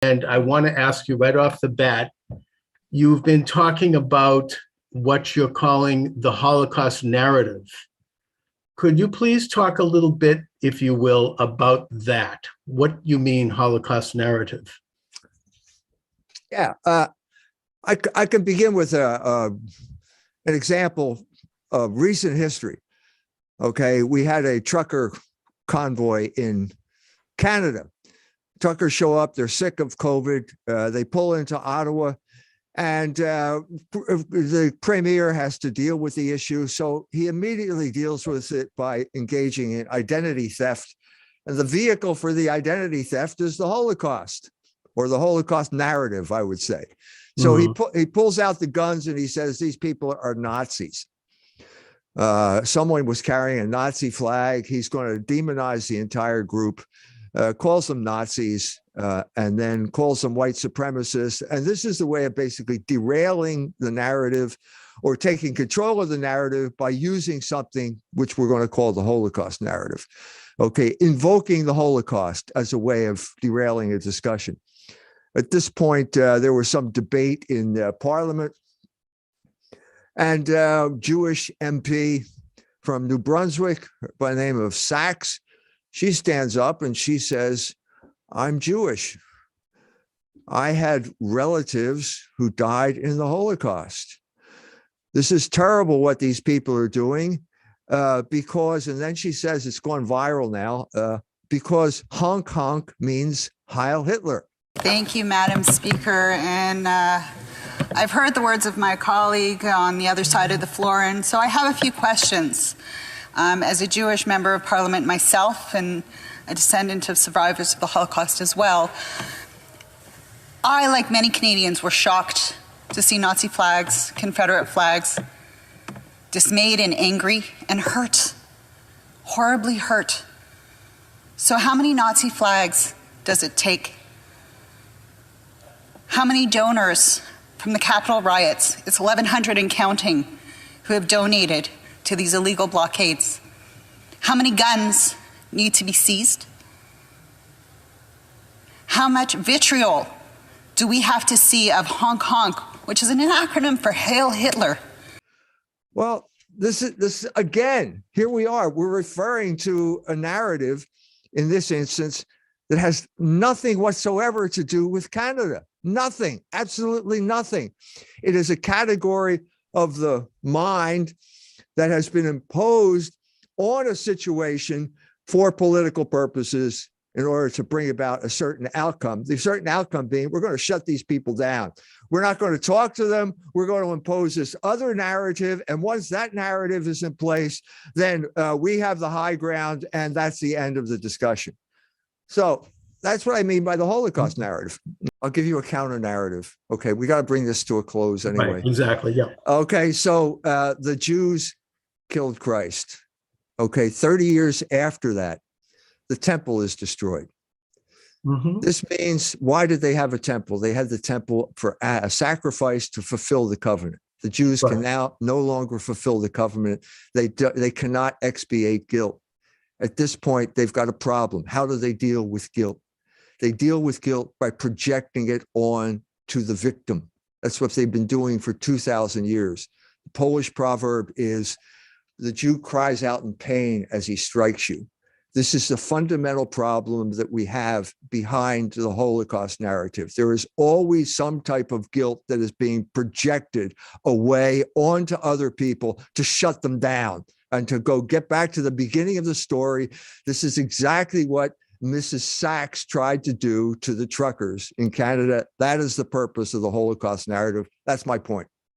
And I want to ask you right off the bat, you've been talking about what you're calling the Holocaust narrative. Could you please talk a little bit, if you will, about that? What you mean Holocaust narrative? Yeah, I can begin with an example of recent history. Okay, we had a trucker convoy in Canada. Truckers show up, they're sick of COVID. They pull into Ottawa, and the premier has to deal with the issue. So he immediately deals with it by engaging in identity theft. And the vehicle for the identity theft is the Holocaust, or the Holocaust narrative, I would say. So he pulls out the guns and he says, these people are Nazis. Someone was carrying a Nazi flag. He's going to demonize the entire group, calls them Nazis, and then calls them white supremacists. And this is the way of basically derailing the narrative or taking control of the narrative by using something which we're going to call the Holocaust narrative. Okay, invoking the Holocaust as a way of derailing a discussion. At this point, there was some debate in Parliament, and Jewish MP from New Brunswick by the name of Sachs, she stands up and she says, I'm Jewish. I had relatives who died in the Holocaust. This is terrible what these people are doing because, and then she says it's gone viral now, because honk honk means Heil Hitler. Thank you, Madam Speaker. And I've heard the words of my colleague on the other side of the floor, and so I have a few questions. As a Jewish member of Parliament myself and a descendant of survivors of the Holocaust as well, I, like many Canadians, were shocked to see Nazi flags, Confederate flags, dismayed and angry and hurt, horribly hurt. So how many Nazi flags does it take? How many donors from the Capitol riots, it's 1,100 and counting, who have donated to these illegal blockades? How many guns need to be seized? How much vitriol do we have to see of honk honk, which is an acronym for Hail Hitler? Well, this is again, here we are. We're referring to a narrative in this instance that has nothing whatsoever to do with Canada. Nothing, absolutely nothing. It is a category of the mind that has been imposed on a situation for political purposes in order to bring about a certain outcome. The certain outcome being, we're going to shut these people down. We're not going to talk to them. We're going to impose this other narrative. And once that narrative is in place, then we have the high ground, and that's the end of the discussion. So that's what I mean by the Holocaust narrative. I'll give you a counter narrative. Okay, we got to bring this to a close anyway. Right, exactly, yeah. Okay, so the Jews killed Christ. Okay, 30 years after that, the temple is destroyed. This means, why did they have a temple? They had the temple for a sacrifice to fulfill the covenant. The Jews can now no longer fulfill the covenant. They cannot expiate guilt. At this point, they've got a problem. How do they deal with guilt? They deal with guilt by projecting it on to the victim. That's what they've been doing for 2,000 years. The Polish proverb is, the Jew cries out in pain as he strikes you. This is the fundamental problem that we have behind the Holocaust narrative. There is always some type of guilt that is being projected away onto other people to shut them down and to go get back to the beginning of the story. This is exactly what Mrs. Sachs tried to do to the truckers in Canada. That is the purpose of the Holocaust narrative. That's my point.